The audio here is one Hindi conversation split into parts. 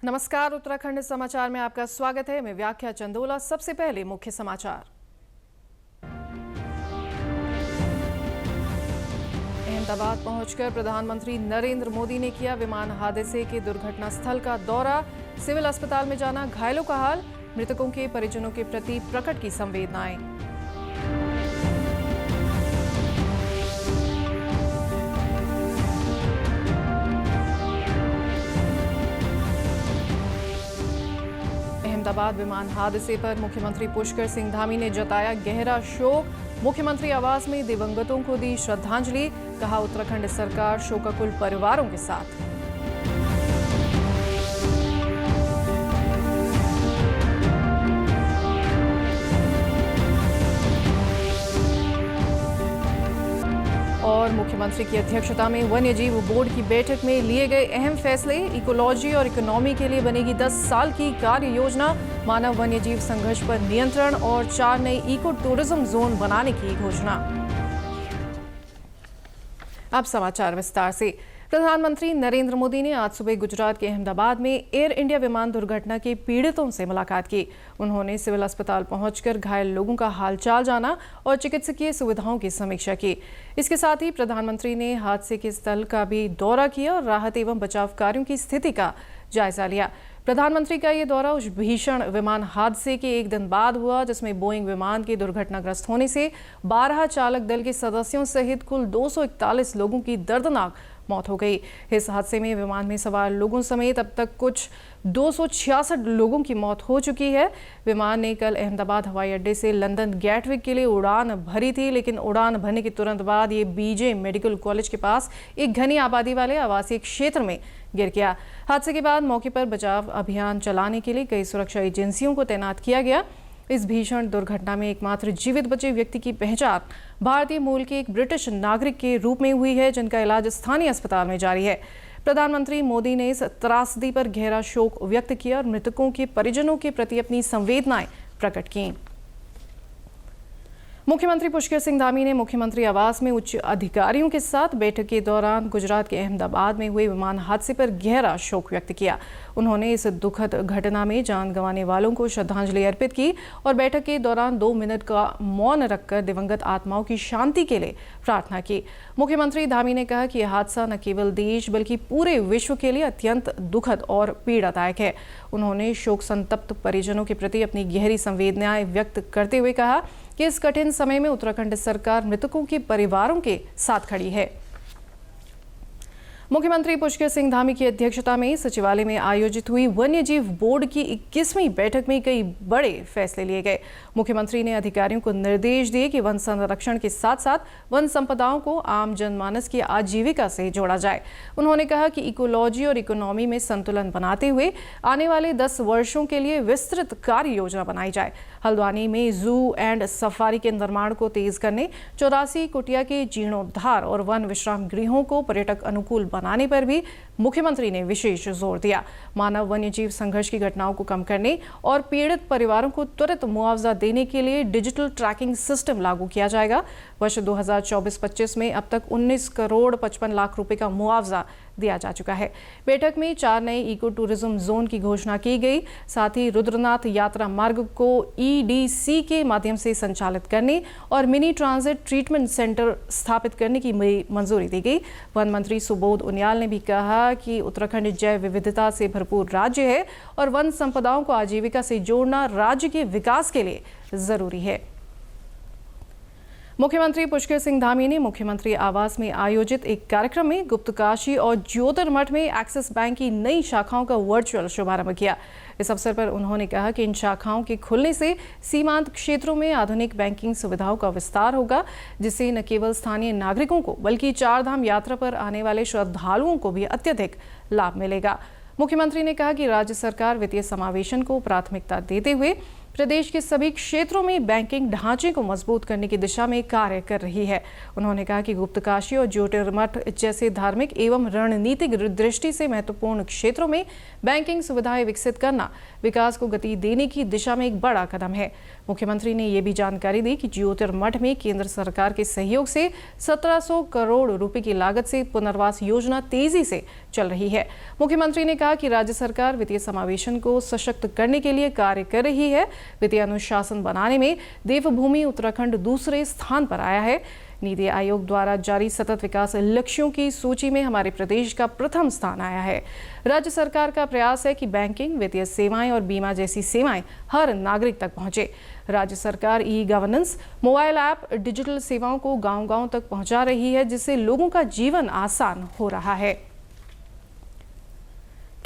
नमस्कार, उत्तराखंड समाचार में आपका स्वागत है। मैं व्याख्या चंदोला। सबसे पहले मुख्य समाचार। अहमदाबाद पहुंचकर प्रधानमंत्री नरेंद्र मोदी ने किया विमान हादसे के दुर्घटना स्थल का दौरा। सिविल अस्पताल में जाना घायलों का हाल, मृतकों के परिजनों के प्रति प्रकट की संवेदनाएं। अहमदाबाद विमान हादसे पर मुख्यमंत्री पुष्कर सिंह धामी ने जताया गहरा शोक। मुख्यमंत्री आवास में दिवंगतों को दी श्रद्धांजलि। कहा, उत्तराखंड सरकार शोकाकुल परिवारों के साथ। और मुख्यमंत्री की अध्यक्षता में वन्यजीव बोर्ड की बैठक में लिए गए अहम फैसले। इकोलॉजी और इकोनॉमी के लिए बनेगी 10 साल की कार्य योजना। मानव वन्यजीव संघर्ष पर नियंत्रण और 4 नए इको टूरिज्म जोन बनाने की घोषणा। अब समाचार विस्तार से। प्रधानमंत्री नरेंद्र मोदी ने आज सुबह गुजरात के अहमदाबाद में एयर इंडिया विमान दुर्घटना के पीड़ितों से मुलाकात की। उन्होंने सिविल अस्पताल पहुंचकर घायल लोगों का हालचाल जाना और चिकित्सकीय सुविधाओं की समीक्षा की। इसके साथ ही प्रधानमंत्री ने हादसे के स्थल का भी दौरा किया और राहत एवं बचाव कार्यों की स्थिति का जायजा लिया। प्रधानमंत्री का ये दौरा उस भीषण विमान हादसे के एक दिन बाद हुआ जिसमें बोइंग विमान के दुर्घटनाग्रस्त होने से 12 चालक दल के सदस्यों सहित कुल 241 लोगों की दर्दनाक मौत हो गई। इस हादसे में विमान में सवार लोगों समेत अब तक कुछ 266 लोगों की मौत हो चुकी है। विमान ने कल अहमदाबाद हवाई अड्डे से लंदन गैटविक के लिए उड़ान भरी थी, लेकिन उड़ान भरने के तुरंत बाद ये बीजे मेडिकल कॉलेज के पास एक घनी आबादी वाले आवासीय क्षेत्र में गिर गया। हादसे के बाद मौके पर बचाव अभियान चलाने के लिए कई सुरक्षा एजेंसियों को तैनात किया गया। इस भीषण दुर्घटना में एकमात्र जीवित बचे व्यक्ति की पहचान भारतीय मूल के एक ब्रिटिश नागरिक के रूप में हुई है, जिनका इलाज स्थानीय अस्पताल में जारी है। प्रधानमंत्री मोदी ने इस त्रासदी पर गहरा शोक व्यक्त किया और मृतकों के परिजनों के प्रति अपनी संवेदनाएं प्रकट की। मुख्यमंत्री पुष्कर सिंह धामी ने मुख्यमंत्री आवास में उच्च अधिकारियों के साथ बैठक के दौरान गुजरात के अहमदाबाद में हुए विमान हादसे पर गहरा शोक व्यक्त किया। उन्होंने इस दुखद घटना में जान गंवाने वालों को श्रद्धांजलि अर्पित की और बैठक के दौरान 2 मिनट का मौन रखकर दिवंगत आत्माओं की शांति के लिए प्रार्थना की। मुख्यमंत्री धामी ने कहा कि यह हादसा न केवल देश बल्कि पूरे विश्व के लिए अत्यंत दुखद और पीड़ादायक है। उन्होंने शोक संतप्त परिजनों के प्रति अपनी गहरी संवेदनाएं व्यक्त करते हुए कहा कि इस कठिन समय में उत्तराखंड सरकार मृतकों के परिवारों के साथ खड़ी है। मुख्यमंत्री पुष्कर सिंह धामी की अध्यक्षता में सचिवालय में आयोजित हुई वन्यजीव बोर्ड की 21वीं बैठक में कई बड़े फैसले लिए गए। मुख्यमंत्री ने अधिकारियों को निर्देश दिए कि वन संरक्षण के साथ साथ वन संपदाओं को आम जनमानस की आजीविका से जोड़ा जाए। उन्होंने कहा कि इकोलॉजी और इकोनॉमी में संतुलन बनाते हुए आने वाले 10 वर्षों के लिए विस्तृत कार्य योजना बनाई जाए। हल्द्वानी में जू एंड सफारी के निर्माण को तेज करने, 84 कुटिया के जीर्णोद्धार और वन विश्राम गृहों को पर्यटक अनुकूल बनाने पर भी मुख्यमंत्री ने विशेष जोर दिया। मानव वन्यजीव संघर्ष की घटनाओं को कम करने और पीड़ित परिवारों को त्वरित मुआवजा देने के लिए डिजिटल ट्रैकिंग सिस्टम लागू किया जाएगा। वर्ष 2024-25 में अब तक 19 करोड़ 55 लाख रुपए का मुआवजा दिया जा चुका है। बैठक में 4 नए इको टूरिज्म जोन की घोषणा की गई। साथ ही रुद्रनाथ यात्रा मार्ग को EDC के माध्यम से संचालित करने और मिनी ट्रांजिट ट्रीटमेंट सेंटर स्थापित करने की मंजूरी दी गई। वन मंत्री सुबोध उनियाल ने भी कहा कि उत्तराखंड जैव विविधता से भरपूर राज्य है और वन संपदाओं को आजीविका से जोड़ना राज्य के विकास के लिए जरूरी है। मुख्यमंत्री पुष्कर सिंह धामी ने मुख्यमंत्री आवास में आयोजित एक कार्यक्रम में गुप्तकाशी और ज्योतिर्मठ में एक्सिस बैंक की नई शाखाओं का वर्चुअल शुभारंभ किया। इस अवसर पर उन्होंने कहा कि इन शाखाओं के खुलने से सीमांत क्षेत्रों में आधुनिक बैंकिंग सुविधाओं का विस्तार होगा, जिससे न केवल स्थानीय नागरिकों को बल्कि 4 धाम यात्रा पर आने वाले श्रद्धालुओं को भी अत्यधिक लाभ मिलेगा। मुख्यमंत्री ने कहा कि राज्य सरकार वित्तीय समावेशन को प्राथमिकता देते हुए प्रदेश के सभी क्षेत्रों में बैंकिंग ढांचे को मजबूत करने की दिशा में कार्य कर रही है। उन्होंने कहा कि गुप्तकाशी और ज्योतिर्मठ जैसे धार्मिक एवं रणनीतिक दृष्टि से महत्वपूर्ण क्षेत्रों में बैंकिंग सुविधाएं विकसित करना विकास को गति देने की दिशा में एक बड़ा कदम है। मुख्यमंत्री ने ये भी जानकारी दी कि ज्योतिर्मठ में केंद्र सरकार के सहयोग से 1700 करोड़ रुपए की लागत से पुनर्वास योजना तेजी से चल रही है। मुख्यमंत्री ने कहा कि राज्य सरकार वित्तीय समावेशन को सशक्त करने के लिए कार्य कर रही है। वित्तीय अनुशासन बनाने में देवभूमि उत्तराखंड दूसरे स्थान पर आया है। नीति आयोग द्वारा जारी सतत विकास लक्ष्यों की सूची में हमारे प्रदेश का प्रथम स्थान आया है। राज्य सरकार का प्रयास है कि बैंकिंग, वित्तीय सेवाएं और बीमा जैसी सेवाएं हर नागरिक तक पहुंचे। राज्य सरकार e governance, mobile app, digital सेवाओं को गांव-गांव तक पहुंचा रही है, जिससे लोगों का जीवन आसान हो रहा है।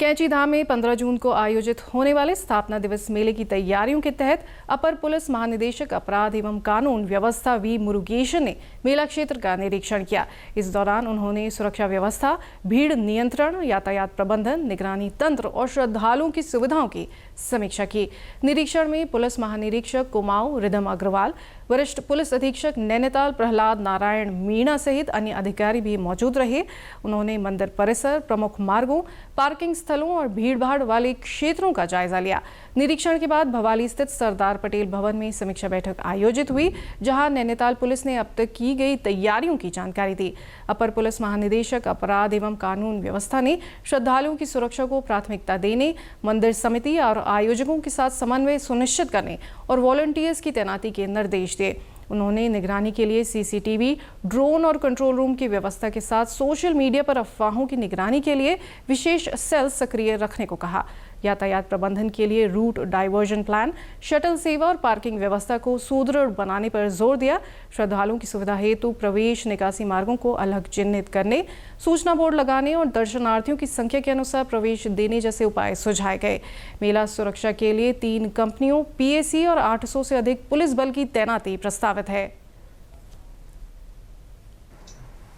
कैंचीधाम में 15 जून को आयोजित होने वाले स्थापना दिवस मेले की तैयारियों के तहत अपर पुलिस महानिदेशक अपराध एवं कानून व्यवस्था वी मुरुगेशन ने मेला क्षेत्र का निरीक्षण किया। इस दौरान उन्होंने सुरक्षा व्यवस्था, भीड़ नियंत्रण, यातायात प्रबंधन, निगरानी तंत्र और श्रद्धालुओं की सुविधाओं की समीक्षा की। निरीक्षण में पुलिस महानिरीक्षक कुमाऊं रिदम अग्रवाल, वरिष्ठ पुलिस अधीक्षक नैनीताल प्रहलाद नारायण मीणा सहित अन्य अधिकारी भी मौजूद रहे। उन्होंने मंदिर परिसर, प्रमुख मार्गों, पार्किंग स्थलों और भीड़भाड़ वाले क्षेत्रों का जायजा लिया। निरीक्षण के बाद भवाली स्थित सरदार पटेल भवन में समीक्षा बैठक आयोजित हुई, जहां नैनीताल पुलिस ने अब तक की गई तैयारियों की जानकारी दी। अपर पुलिस महानिदेशक अपराध एवं कानून व्यवस्था ने श्रद्धालुओं की सुरक्षा को प्राथमिकता देने, मंदिर समिति और आयोजकों के साथ समन्वय सुनिश्चित करने और वॉलंटियर्स की तैनाती के निर्देश दिए। उन्होंने निगरानी के लिए सीसीटीवी, ड्रोन और कंट्रोल रूम की व्यवस्था के साथ सोशल मीडिया पर अफवाहों की निगरानी के लिए विशेष सेल सक्रिय रखने को कहा। यातायात प्रबंधन के लिए रूट डाइवर्जन प्लान, शटल सेवा और पार्किंग व्यवस्था को सुदृढ़ बनाने पर जोर दिया। श्रद्धालुओं की सुविधा हेतु प्रवेश निकासी मार्गों को अलग चिन्हित करने, सूचना बोर्ड लगाने और दर्शनार्थियों की संख्या के अनुसार प्रवेश देने जैसे उपाय सुझाए गए। मेला सुरक्षा के लिए 3 कंपनियों, पीएसी और 800 से अधिक पुलिस बल की तैनाती प्रस्तावित है।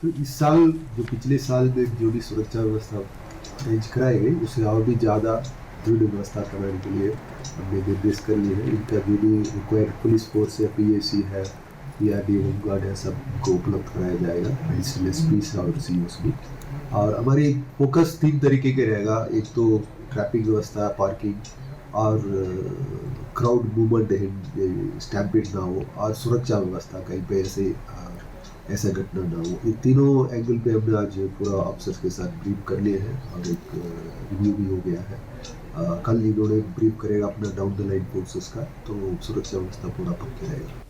तो इस साल जो पिछले साल में जो भी सुरक्षा व्यवस्था अरेंज कराई गई, उससे और भी ज़्यादा दृढ़ व्यवस्था कराने के लिए हमने निर्देश कर लिए हैं। इनका जो भी रिक्वायर्ड पुलिस फोर्स है, पीएसी है, पीआरडी होमगार्ड है, सब को उपलब्ध कराया जाएगा, एडिशनल एसपी और सीओस भी। और हमारी फोकस 3 तरीके के रहेगा। एक तो ट्रैफिक व्यवस्था, पार्किंग और क्राउड मूवमेंट, स्टैम्पेड ना हो, और सुरक्षा व्यवस्था, कहीं पे ऐसा घटना ना हो। ये तीनों एंगल पे हमने आज पूरा ऑफिसर्स के साथ ब्रीफ कर लिए हैं और एक रिव्यू भी हो गया है। कल इन्होंने ब्रीफ करेगा अपना डाउन द लाइन फोर्सेस का, तो सुरक्षा व्यवस्था पूरा पक्का रहेगा।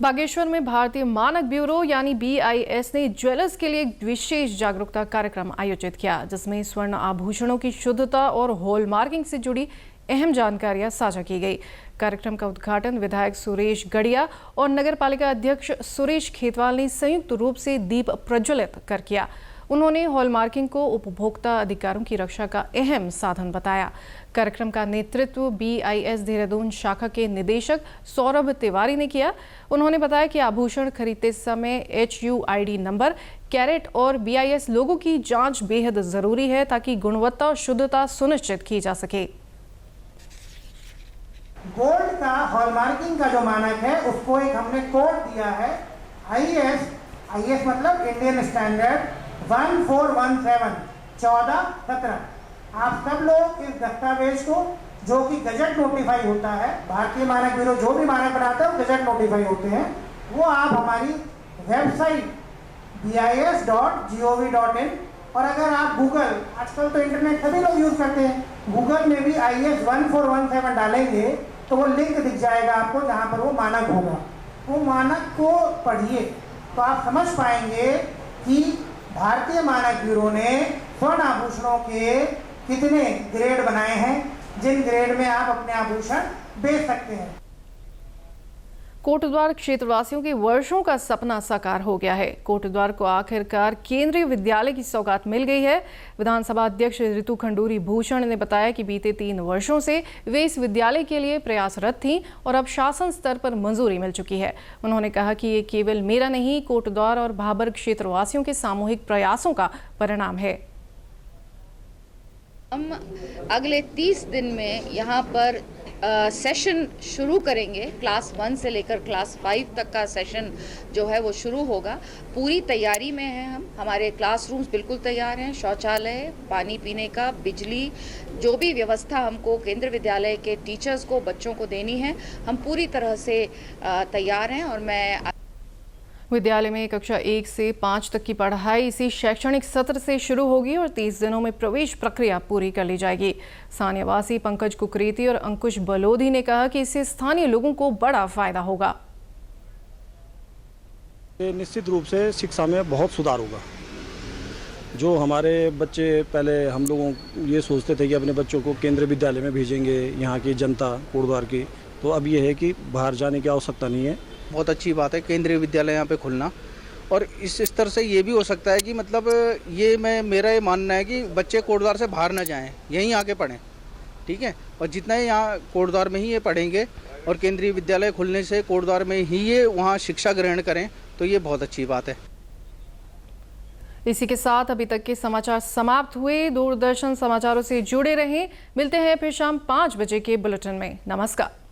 बागेश्वर में भारतीय मानक ब्यूरो यानी BIS ने ज्वेलर्स के लिए एक विशेष जागरूकता कार्यक्रम आयोजित किया, जिसमें स्वर्ण आभूषणों की शुद्धता और हॉलमार्किंग से जुड़ी अहम जानकारियां साझा की गई। कार्यक्रम का उद्घाटन विधायक सुरेश गढ़िया और नगरपालिका अध्यक्ष सुरेश खेतवाल ने संयुक्त रूप से दीप प्रज्वलित कर किया। उन्होंने हॉलमार्किंग को उपभोक्ता अधिकारों की रक्षा का अहम साधन बताया। कार्यक्रम का नेतृत्व BIS देहरादून शाखा के निदेशक सौरभ तिवारी ने किया। उन्होंने बताया कि आभूषण खरीदते समय HUID नंबर, कैरेट और BIS लोगो की जांच बेहद जरूरी है, ताकि गुणवत्ता और शुद्धता सुनिश्चित की जा सके। गोल्ड का हॉलमार्किंग का जो मानक है, उसको एक हमने कोड दिया है, IS मतलब इंडियन स्टैंडर्ड 1417 1417। आप सब लोग इस दस्तावेज को, जो कि गजट नोटिफाई होता है, भारतीय मानक ब्यूरो जो भी मानक बनाता है वो गजट नोटिफाई होते हैं, वो आप हमारी वेबसाइट bis.gov.in, और अगर आप गूगल, आजकल तो इंटरनेट सभी लोग यूज करते हैं, गूगल में भी IS 1417 डालेंगे तो वो लिंक दिख जाएगा आपको, जहाँ पर वो मानक होगा। वो मानक को पढ़िए तो आप समझ पाएंगे कि भारतीय मानक ब्यूरो ने स्वर्ण आभूषणों के कितने ग्रेड बनाए हैं, जिन ग्रेड में आप अपने आभूषण बेच सकते हैं। कोटद्वार क्षेत्रवासियों के वर्षों का सपना साकार हो गया है। कोटद्वार को आखिरकार केंद्रीय विद्यालय की सौगात मिल गई है। विधानसभा अध्यक्ष ऋतु खंडूरी भूषण ने बताया कि बीते 3 वर्षों से वे इस विद्यालय के लिए प्रयासरत थीं और अब शासन स्तर पर मंजूरी मिल चुकी है। उन्होंने कहा कि ये केवल मेरा नहीं, कोटद्वार और भाबर क्षेत्रवासियों के सामूहिक प्रयासों का परिणाम है। हम अगले 30 दिन में यहाँ पर सेशन शुरू करेंगे। क्लास 1 से लेकर क्लास 5 तक का सेशन जो है वो शुरू होगा। पूरी तैयारी में है हम, हमारे क्लासरूम्स बिल्कुल तैयार हैं। शौचालय, पानी पीने का, बिजली, जो भी व्यवस्था हमको केंद्रीय विद्यालय के टीचर्स को, बच्चों को देनी है, हम पूरी तरह से तैयार हैं। और मैं विद्यालय में कक्षा 1 से 5 तक की पढ़ाई इसी शैक्षणिक सत्र से शुरू होगी और 30 दिनों में प्रवेश प्रक्रिया पूरी कर ली जाएगी। स्थानीय वासी पंकज कुकरेती और अंकुश बलोधी ने कहा कि इससे स्थानीय लोगों को बड़ा फायदा होगा। निश्चित रूप से शिक्षा में बहुत सुधार होगा। जो हमारे बच्चे पहले हम लोगों ये सोचते थे कि अपने बच्चों को केंद्रीय विद्यालय में भेजेंगे, यहाँ की जनता कोटद्वार की, तो अब ये है कि बाहर जाने की आवश्यकता नहीं है। बहुत अच्छी बात है केंद्रीय विद्यालय यहाँ पे खुलना। और इस स्तर से ये भी हो सकता है कि मतलब ये मेरा ये मानना है कि बच्चे कोटद्वार से बाहर ना जाएं, यहीं आके पढ़ें, ठीक है। और जितना यहाँ कोटद्वार में ही ये पढ़ेंगे और केंद्रीय विद्यालय खुलने से कोटद्वार में ही ये वहाँ शिक्षा ग्रहण करें, तो ये बहुत अच्छी बात है। इसी के साथ अभी तक के समाचार समाप्त हुए। दूरदर्शन समाचारों से जुड़े रहें। मिलते हैं फिर शाम 5 बजे के बुलेटिन में। नमस्कार।